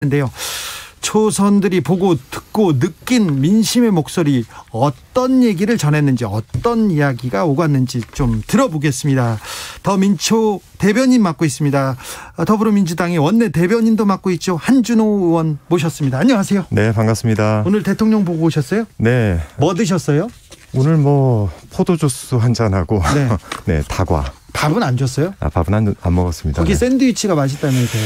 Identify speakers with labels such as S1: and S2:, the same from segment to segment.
S1: 인데요. 초선들이 보고 듣고 느낀 민심의 목소리, 어떤 얘기를 전했는지, 어떤 이야기가 오갔는지 좀 들어보겠습니다. 더민초 대변인 맡고 있습니다. 더불어민주당의 원내 대변인도 맡고 있죠. 한준호 의원 모셨습니다. 안녕하세요.
S2: 네, 반갑습니다.
S1: 오늘 대통령 보고 오셨어요?
S2: 네.
S1: 뭐 드셨어요?
S2: 오늘 포도주스 한 잔하고
S1: 네.
S2: 네, 다과.
S1: 밥은 안 줬어요?
S2: 밥은 안 먹었습니다.
S1: 거기
S2: 네.
S1: 샌드위치가 맛있다면서요?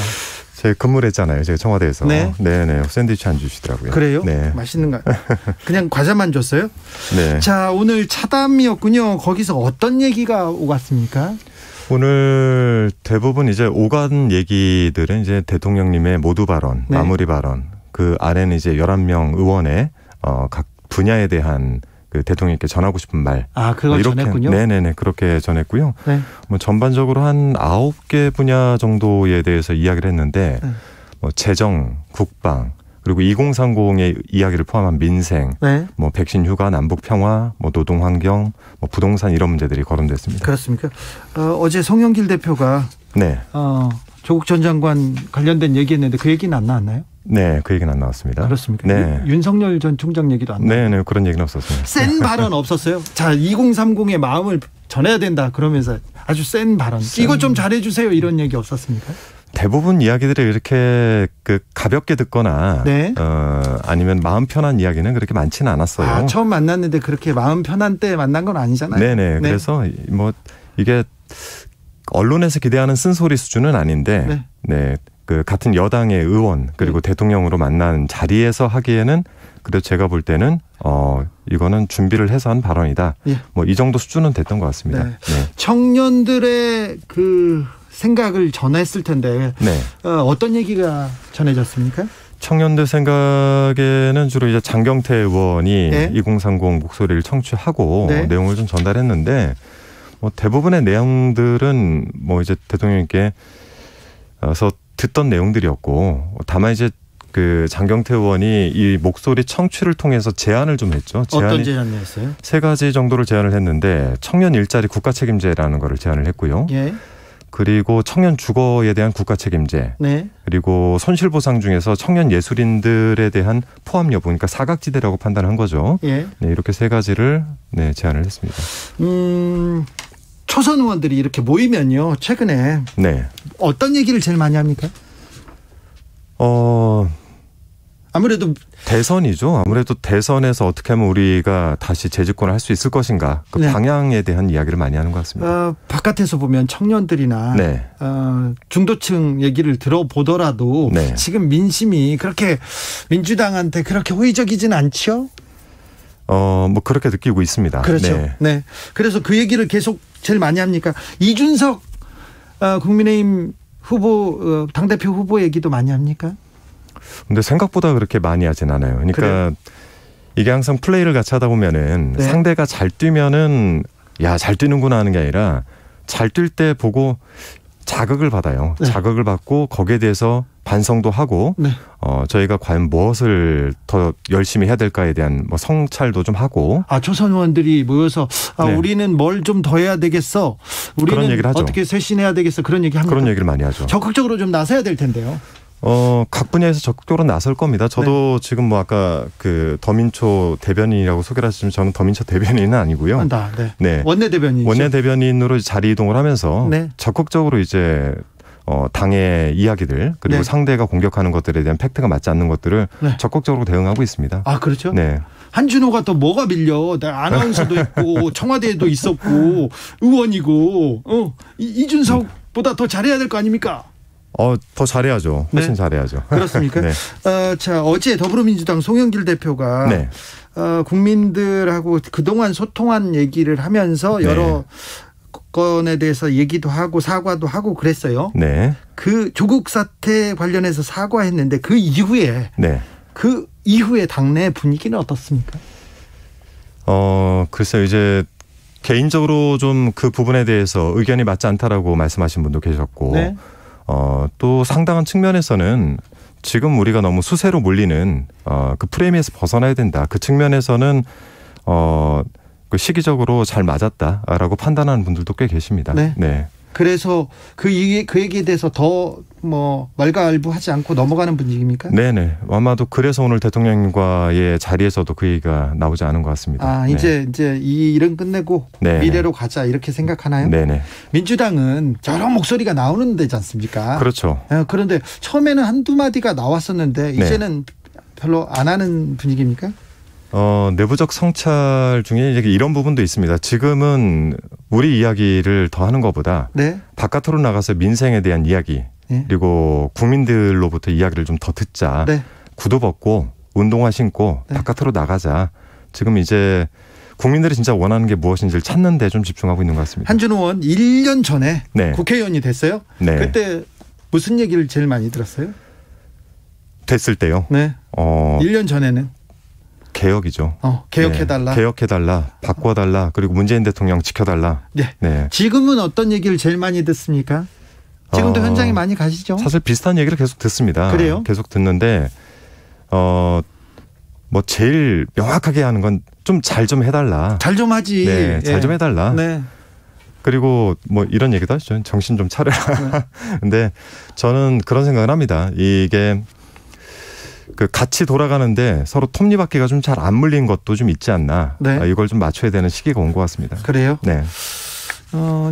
S2: 제가 근무를 했잖아요. 제가 청와대에서.
S1: 네.
S2: 네네. 샌드위치 안 주시더라고요.
S1: 그래요?
S2: 네.
S1: 맛있는가? 그냥 과자만 줬어요?
S2: 네.
S1: 자, 오늘 차담이었군요. 거기서 어떤 얘기가 오갔습니까?
S2: 오늘 대부분 이제 오간 얘기들은 이제 대통령님의 모두 발언,
S1: 네.
S2: 마무리 발언, 그 아래는 이제 11명 의원의 각 분야에 대한 그 대통령께 전하고 싶은 말.
S1: 그걸
S2: 이렇게,
S1: 전했군요.
S2: 네네네. 그렇게 전했고요.
S1: 네.
S2: 전반적으로 한 9개 분야 정도에 대해서 이야기를 했는데, 재정, 국방, 그리고 2030의 이야기를 포함한 민생,
S1: 네.
S2: 백신 휴가, 남북 평화, 노동 환경, 부동산 이런 문제들이 거론됐습니다.
S1: 그렇습니까? 어제 송영길 대표가
S2: 네.
S1: 조국 전 장관 관련된 얘기했는데 그 얘기는 안 나왔나요?
S2: 네, 그 얘기는 안 나왔습니다.
S1: 그렇습니까?
S2: 네.
S1: 윤석열 전 총장 얘기도 안 나왔나요?
S2: 네, 그런 얘기는 없었습니다.
S1: 센 발언 없었어요? 자, 2030의 마음을 전해야 된다 그러면서 아주 센 발언. 이거 좀 잘해주세요 이런 얘기 없었습니까?
S2: 대부분 이야기들이 이렇게 가볍게 듣거나
S1: 네.
S2: 아니면 마음 편한 이야기는 그렇게 많지는 않았어요.
S1: 처음 만났는데 그렇게 마음 편한 때 만난 건 아니잖아요.
S2: 네네. 네. 그래서 이게 언론에서 기대하는 쓴소리 수준은 아닌데, 네. 같은 여당의 의원 그리고 대통령으로 만난 자리에서 하기에는 그래도 제가 볼 때는 이거는 준비를 해서 한 발언이다. 이 정도 수준은 됐던 것 같습니다.
S1: 네.
S2: 네.
S1: 청년들의 그 생각을 전했을 텐데 어떤 얘기가 전해졌습니까?
S2: 청년들 생각에는 주로 이제 장경태 의원이 2030 목소리를 청취하고 내용을 좀 전달했는데 대부분의 내용들은 이제 대통령님께서 듣던 내용들이었고, 다만 이제 장경태 의원이 이 목소리 청취를 통해서 제안을 좀 했죠.
S1: 어떤 제안을 했어요?
S2: 3가지 정도를 제안을 했는데, 청년 일자리 국가 책임제라는 거를 제안을 했고요. 그리고 청년 주거에 대한 국가 책임제. 그리고 손실보상 중에서 청년 예술인들에 대한 포함 여부, 그러니까 사각지대라고 판단한 거죠. 네, 이렇게 3가지를 제안을 했습니다.
S1: 초선 의원들이 이렇게 모이면요, 최근에 어떤 얘기를 제일 많이 합니까? 아무래도
S2: 대선이죠. 아무래도 대선에서 어떻게 하면 우리가 다시 재집권을 할 수 있을 것인가, 그 방향에 대한 이야기를 많이 하는 것 같습니다.
S1: 바깥에서 보면 청년들이나 중도층 얘기를 들어보더라도 지금 민심이 그렇게 민주당한테 그렇게 호의적이진 않죠?
S2: 그렇게 느끼고 있습니다.
S1: 그렇죠. 네. 그래서 그 얘기를 계속 제일 많이 합니까? 이준석 국민의힘 후보, 당대표 후보 얘기도 많이 합니까?
S2: 근데 생각보다 그렇게 많이 하진 않아요. 그러니까
S1: 그래요?
S2: 이게 항상 플레이를 같이 하다 보면은 상대가 잘 뛰면은 잘 뛰는구나 하는 게 아니라 잘 뛸 때 보고 자극을 받아요. 자극을 받고 거기에 대해서 반성도 하고 저희가 과연 무엇을 더 열심히 해야 될까에 대한 성찰도 좀 하고.
S1: 초선 의원들이 모여서 우리는 뭘 좀 더 해야 되겠어. 우리는
S2: 그런 얘기를 하죠.
S1: 어떻게 쇄신해야 되겠어. 그런 얘기 합니까?
S2: 그런 얘기를 많이 하죠.
S1: 적극적으로 좀 나서야 될 텐데요.
S2: 각 분야에서 적극적으로 나설 겁니다. 저도 지금 아까 더민초 대변인이라고 소개를 하시지만 저는 더민초 대변인은 아니고요.
S1: 원내 대변인이죠.
S2: 원내 대변인으로 자리 이동을 하면서 적극적으로 이제 당의 이야기들 그리고 상대가 공격하는 것들에 대한 팩트가 맞지 않는 것들을 적극적으로 대응하고 있습니다.
S1: 그렇죠?
S2: 네.
S1: 한준호가 또 뭐가 밀려? 아나운서도 있고 청와대에도 있었고 의원이고 이준석보다 더 잘해야 될 거 아닙니까?
S2: 더 잘해야죠. 훨씬 잘해야죠.
S1: 그렇습니까? 자, 어제 더불어민주당 송영길 대표가 국민들하고 그동안 소통한 얘기를 하면서 여러 건에 대해서 얘기도 하고 사과도 하고 그랬어요. 그 조국 사태 관련해서 사과했는데 그 이후에 당내 분위기는 어떻습니까?
S2: 글쎄요. 이제 개인적으로 좀 그 부분에 대해서 의견이 맞지 않다라고 말씀하신 분도 계셨고 또 상당한 측면에서는 지금 우리가 너무 수세로 몰리는 그 프레임에서 벗어나야 된다. 그 측면에서는 시기적으로 잘 맞았다라고 판단하는 분들도 꽤 계십니다.
S1: 그래서 그 얘기에 대해서 더 말가알부하지 않고 넘어가는 분위기입니까?
S2: 네네. 아마도 그래서 오늘 대통령과의 자리에서도 그 얘기가 나오지 않은 것 같습니다.
S1: 이제 이 일은 끝내고 네. 미래로 가자 이렇게 생각하나요?
S2: 네네.
S1: 민주당은 여러 목소리가 나오는 데지 않습니까?
S2: 그렇죠.
S1: 그런데 처음에는 한두 마디가 나왔었는데 이제는 별로 안 하는 분위기입니까?
S2: 내부적 성찰 중에 이런 부분도 있습니다. 지금은 우리 이야기를 더 하는 것보다 네. 바깥으로 나가서 민생에 대한 이야기 네. 그리고 국민들로부터 이야기를 좀 더 듣자. 네. 구두 벗고 운동화 신고 네. 바깥으로 나가자. 지금 이제 국민들이 진짜 원하는 게 무엇인지를 찾는 데 좀 집중하고 있는 것 같습니다. 한준호 의원 1년 전에 네. 국회의원이 됐어요. 네. 그때 무슨 얘기를 제일 많이 들었어요? 됐을 때요? 네. 1년 전에는? 개혁이죠. 개혁해달라. 네. 개혁해달라. 바꿔달라. 그리고 문재인 대통령 지켜달라. 네. 네. 지금은 어떤 얘기를 제일 많이 듣습니까? 지금도 현장에 많이 가시죠? 사실 비슷한 얘기를 계속 듣습니다. 그래요? 계속 듣는데 제일 명확하게 하는 건 좀 잘 좀 해달라. 잘 좀 하지. 네. 잘 좀 해달라. 네. 그리고 이런 얘기도 하시죠. 정신 좀 차려라. 네. 근데 저는 그런 생각을 합니다. 이게 같이 돌아가는데 서로 톱니바퀴가 좀 잘 안 물린 것도 좀 있지 않나. 네. 이걸 좀 맞춰야 되는 시기가 온 것 같습니다. 그래요? 네.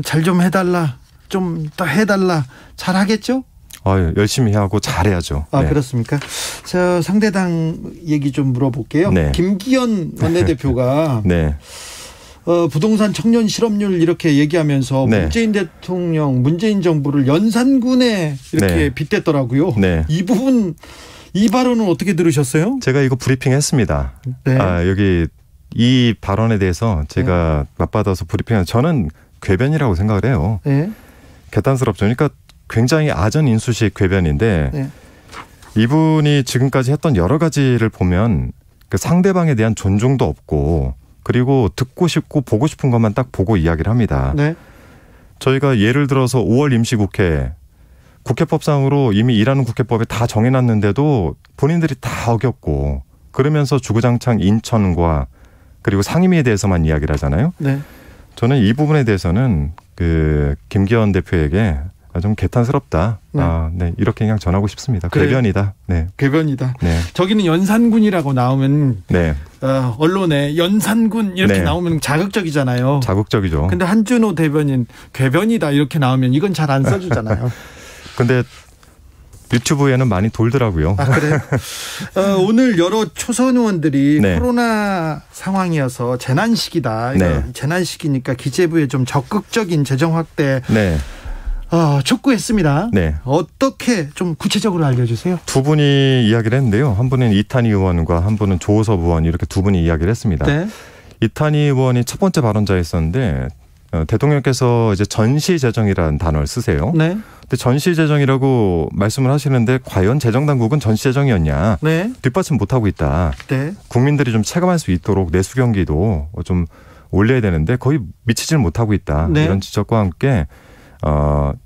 S2: 잘 좀 해달라. 좀 더 해달라. 잘 하겠죠? 열심히 하고 잘해야죠. 네. 그렇습니까? 자, 상대당 얘기 좀 물어볼게요. 네. 김기현 원내대표가 네. 부동산 청년 실업률 이렇게 얘기하면서 네. 문재인 대통령, 문재인 정부를 연산군에 이렇게 네. 빗댔더라고요. 네. 이 발언은 어떻게 들으셨어요? 제가 이거 브리핑했습니다. 네. 여기 이 발언에 대해서 제가 맞받아서 브리핑한 저는 궤변이라고 생각을 해요. 네. 개탄스럽죠. 그러니까 굉장히 아전인수식 궤변인데 네. 이분이 지금까지 했던 여러 가지를 보면 그 상대방에 대한 존중도 없고 그리고 듣고 싶고 보고 싶은 것만 딱 보고 이야기를 합니다. 네. 저희가 예를 들어서 5월 임시국회 국회법상으로 이미 일하는 국회법에 다 정해놨는데도 본인들이 다 어겼고 그러면서 주구장창 인천과 그리고 상임위에 대해서만 이야기를 하잖아요. 네. 저는 이 부분에 대해서는 김기현 대표에게 좀 개탄스럽다. 네. 네. 이렇게 그냥 전하고 싶습니다. 궤변이다. 네. 궤변이다. 네. 저기는 연산군이라고 나오면 네. 언론에 연산군 이렇게 네. 나오면 자극적이잖아요. 자극적이죠. 근데 한준호 대변인 궤변이다 이렇게 나오면 이건 잘 안 써주잖아요. 근데 유튜브에는 많이 돌더라고요. 그래요? 오늘 여러 초선 의원들이 네. 코로나 상황이어서 재난 시기다. 네. 재난 시기니까 기재부에 좀 적극적인 재정 확대 네. 촉구했습니다. 네. 어떻게 좀 구체적으로 알려주세요. 두 분이 이야기를 했는데요. 한 분은 이탄희 의원과 한 분은 조호섭 의원 이렇게 두 분이 이야기를 했습니다. 네. 이탄희 의원이 첫 번째 발언자였었는데 대통령께서 이제 전시재정이라는 단어를 쓰세요. 네. 근데 전시재정이라고 말씀을 하시는데 과연 재정당국은 전시재정이었냐. 네. 뒷받침 못하고 있다. 네. 국민들이 좀 체감할 수 있도록 내수 경기도 좀 올려야 되는데 거의 미치질 못하고 있다. 네. 이런 지적과 함께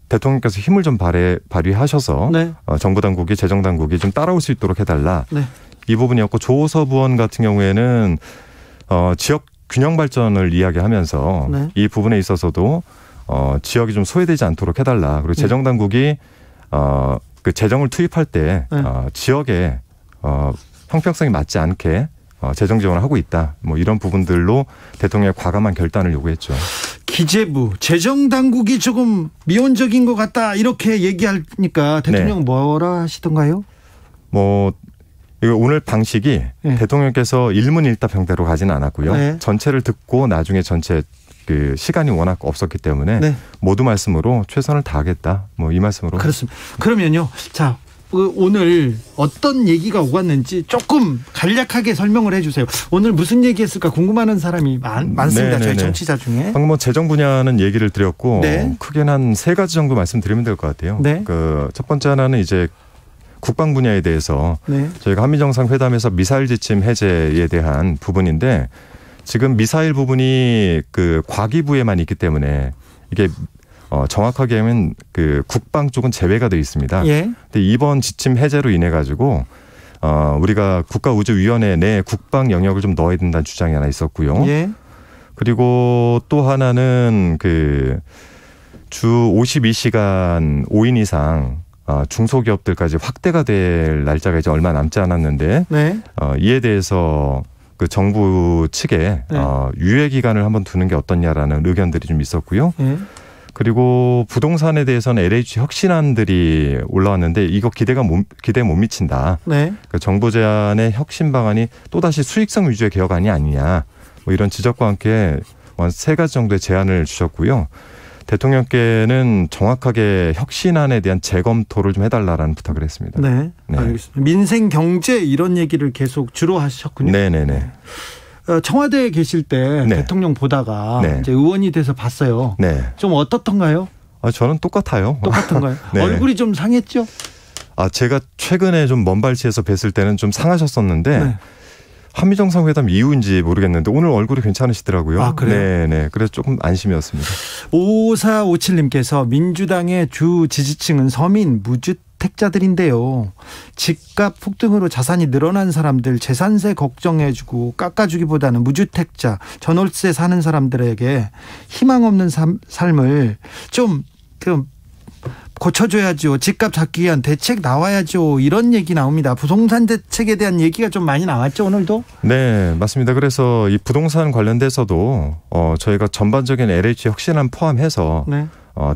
S2: 대통령께서 힘을 좀 발휘하셔서 네. 정부 당국이 재정 당국이 좀 따라올 수 있도록 해달라. 네. 이 부분이었고 조호섭 의원 같은 경우에는 지역 균형 발전을 이야기하면서 네. 이 부분에 있어서도 지역이 좀 소외되지 않도록 해달라. 그리고 재정 당국이 그 재정을 투입할 때 네. 지역에 형평성이 맞지 않게 재정 지원을 하고 있다. 이런 부분들로 대통령의 과감한 결단을 요구했죠. 기재부, 재정 당국이 조금 미온적인 것 같다 이렇게 얘기하니까 대통령 네. 뭐라 하시던가요? 오늘 방식이 네. 대통령께서 일문일답형태로 가지는 않았고요. 네. 전체를 듣고 나중에 전체 시간이 워낙 없었기 때문에 네. 모두 말씀으로 최선을 다하겠다. 이 말씀으로. 그렇습니다. 그러면요. 자. 오늘 어떤 얘기가 오갔는지 조금 간략하게 설명을 해 주세요. 오늘 무슨 얘기했을까 궁금해하는 사람이 많습니다. 저희 정치자 중에. 방금 재정 분야는 얘기를 드렸고 네. 크게는 한 3가지 정도 말씀드리면 될 것 같아요. 네. 첫 번째 하나는 이제 국방 분야에 대해서 네. 저희가 한미정상회담에서 미사일 지침 해제에 대한 부분인데 지금 미사일 부분이 과기부에만 있기 때문에 이게 정확하게 하면 국방 쪽은 제외가 되어 있습니다. 예. 근데 이번 지침 해제로 인해 가지고 우리가 국가우주위원회 내 국방 영역을 좀 넣어야 된다는 주장이 하나 있었고요. 예. 그리고 또 하나는 주 52시간 5인 이상 중소기업들까지 확대가 될 날짜가 이제 얼마 남지 않았는데
S1: 네.
S2: 이에 대해서 그 정부 측에
S1: 네.
S2: 유예 기간을 한번 두는 게 어떻냐라는 의견들이 좀 있었고요.
S1: 네.
S2: 그리고 부동산에 대해서는 LH 혁신안들이 올라왔는데 이거 기대에 못 미친다.
S1: 네.
S2: 그 정부 제안의 혁신 방안이 또다시 수익성 위주의 개혁안이 아니냐. 뭐 이런 지적과 함께 한 3가지 정도의 제안을 주셨고요. 대통령께는 정확하게 혁신안에 대한 재검토를 좀 해달라라는 부탁을 했습니다.
S1: 네.
S2: 네.
S1: 알겠습니다. 민생 경제 이런 얘기를 계속 주로 하셨군요.
S2: 네네네.
S1: 청와대에 계실 때
S2: 네.
S1: 대통령 보다가
S2: 네.
S1: 이제 의원이 돼서 봤어요.
S2: 네.
S1: 좀 어떻던가요?
S2: 저는 똑같아요.
S1: 똑같은가요?
S2: 네.
S1: 얼굴이 좀 상했죠?
S2: 제가 최근에 좀 먼 발치에서 뵀을 때는 좀 상하셨었는데
S1: 네.
S2: 한미정상회담 이후인지 모르겠는데 오늘 얼굴이 괜찮으시더라고요.
S1: 아, 그래요?
S2: 네네. 그래서 조금 안심이었습니다.
S1: 5457님께서 민주당의 주 지지층은 서민 무주택자들인데요. 집값 폭등으로 자산이 늘어난 사람들 재산세 걱정해주고 깎아주기보다는 무주택자 전월세 사는 사람들에게 희망 없는 삶을 좀 고쳐줘야죠. 집값 잡기 위한 대책 나와야죠. 이런 얘기 나옵니다. 부동산 대책에 대한 얘기가 좀 많이 나왔죠, 오늘도?
S2: 네, 맞습니다. 그래서 이 부동산 관련돼서도 저희가 전반적인 LH 혁신안 포함해서
S1: 네.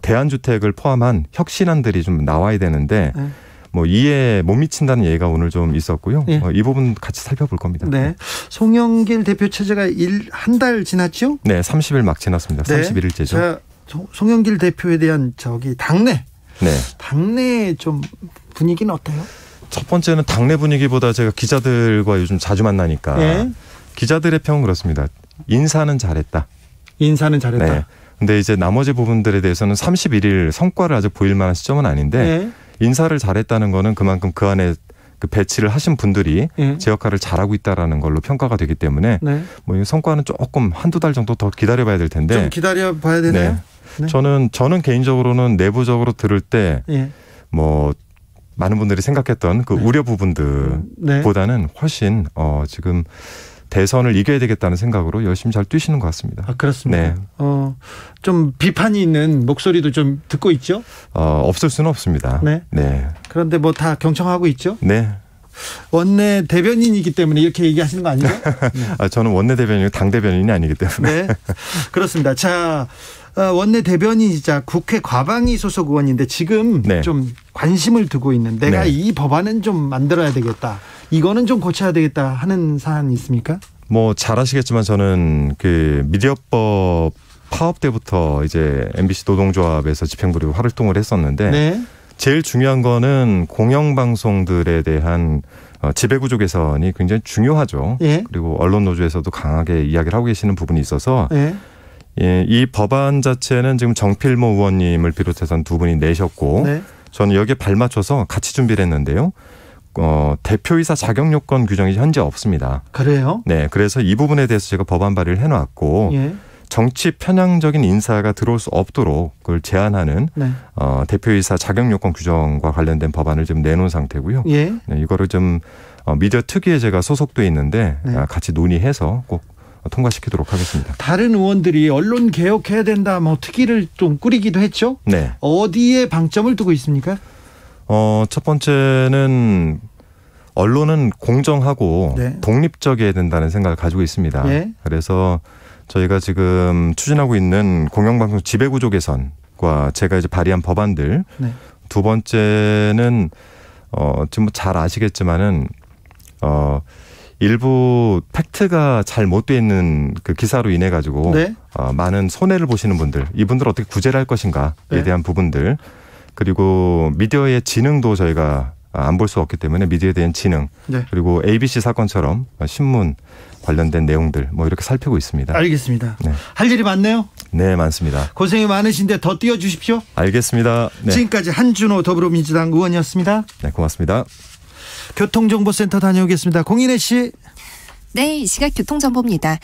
S2: 대안주택을 포함한 혁신안들이 좀 나와야 되는데
S1: 네.
S2: 뭐 이에 못 미친다는 얘기가 오늘 좀 있었고요.
S1: 네.
S2: 이 부분 같이 살펴볼 겁니다.
S1: 네. 송영길 대표 체제가 한 달 지났죠?
S2: 네, 30일 막 지났습니다.
S1: 네.
S2: 31일째죠.
S1: 자, 송영길 대표에 대한 당내 좀 분위기는 어때요?
S2: 첫 번째는 당내 분위기보다 제가 기자들과 요즘 자주 만나니까
S1: 네.
S2: 기자들의 평은 그렇습니다. 인사는 잘했다.
S1: 인사는 잘했다.
S2: 네. 근데 이제 나머지 부분들에 대해서는 31일 성과를 아직 보일 만한 시점은 아닌데
S1: 네.
S2: 인사를 잘했다는 거는 그만큼 그 안에 그 배치를 하신 분들이
S1: 네.
S2: 제 역할을 잘하고 있다라는 걸로 평가가 되기 때문에
S1: 네.
S2: 뭐 이 성과는 조금 한두 달 정도 더 기다려봐야 될 텐데.
S1: 좀 기다려봐야 되나요?
S2: 네.
S1: 네.
S2: 저는 개인적으로는 내부적으로 들을 때 뭐 많은 분들이 생각했던 그 우려 부분들보다는 훨씬 지금 대선을 이겨야 되겠다는 생각으로 열심히 잘 뛰시는 것 같습니다.
S1: 그렇습니다.
S2: 네.
S1: 좀 비판이 있는 목소리도 좀 듣고 있죠?
S2: 없을 수는 없습니다.
S1: 네.
S2: 네.
S1: 그런데 뭐 다 경청하고 있죠?
S2: 네.
S1: 원내 대변인이기 때문에 이렇게 얘기하시는 거 아니죠? 네.
S2: 저는 원내 대변인이고 당 대변인이 아니기 때문에.
S1: 네. 그렇습니다. 자, 원내 대변인이자 국회 과방위 소속 의원인데 지금
S2: 네.
S1: 좀 관심을 두고 있는 내가
S2: 네.
S1: 이 법안은 좀 만들어야 되겠다. 이거는 좀 고쳐야 되겠다 하는 사안이 있습니까?
S2: 뭐 잘 아시겠지만 저는 그 미디어법 파업 때부터 이제 MBC 노동조합에서 집행부로 활동을 했었는데
S1: 네.
S2: 제일 중요한 거는 공영방송들에 대한 지배구조 개선이 굉장히 중요하죠.
S1: 예.
S2: 그리고 언론노조에서도 강하게 이야기를 하고 계시는 부분이 있어서
S1: 예.
S2: 이 법안 자체는 지금 정필모 의원님을 비롯해서 두 분이 내셨고
S1: 네.
S2: 저는 여기에 발맞춰서 같이 준비를 했는데요. 대표이사 자격 요건 규정이 현재 없습니다.
S1: 그래요?
S2: 네, 그래서 이 부분에 대해서 제가 법안 발의를 해놨고
S1: 예.
S2: 정치 편향적인 인사가 들어올 수 없도록 그걸 제한하는
S1: 네.
S2: 대표이사 자격 요건 규정과 관련된 법안을 지금 내놓은 상태고요.
S1: 예.
S2: 네, 이거를 좀 미디어 특위에 제가 소속돼 있는데
S1: 네.
S2: 같이 논의해서 꼭 통과시키도록 하겠습니다.
S1: 다른 의원들이 언론 개혁해야 된다, 뭐 특위를 좀 꾸리기도 했죠.
S2: 네.
S1: 어디에 방점을 두고 있습니까?
S2: 첫 번째는 언론은 공정하고
S1: 네.
S2: 독립적이어야 된다는 생각을 가지고 있습니다.
S1: 예.
S2: 그래서 저희가 지금 추진하고 있는 공영방송 지배구조 개선과 제가 이제 발의한 법안들.
S1: 네.
S2: 두 번째는 지금 잘 아시겠지만은 일부 팩트가 잘 못 돼 있는 그 기사로 인해 가지고
S1: 네.
S2: 많은 손해를 보시는 분들, 이분들 어떻게 구제를 할 것인가에
S1: 네.
S2: 대한 부분들, 그리고 미디어의 지능도 저희가 안 볼 수 없기 때문에 미디어에 대한 지능,
S1: 네.
S2: 그리고 ABC 사건처럼 신문 관련된 내용들 뭐 이렇게 살피고 있습니다.
S1: 알겠습니다.
S2: 네.
S1: 할 일이 많네요.
S2: 네, 많습니다.
S1: 고생이 많으신데 더 뛰어주십시오.
S2: 알겠습니다. 네.
S1: 지금까지 한준호 더불어민주당 의원이었습니다.
S2: 네, 고맙습니다.
S1: 교통정보센터 다녀오겠습니다. 공인혜 씨.
S3: 네, 이 시각 교통정보입니다.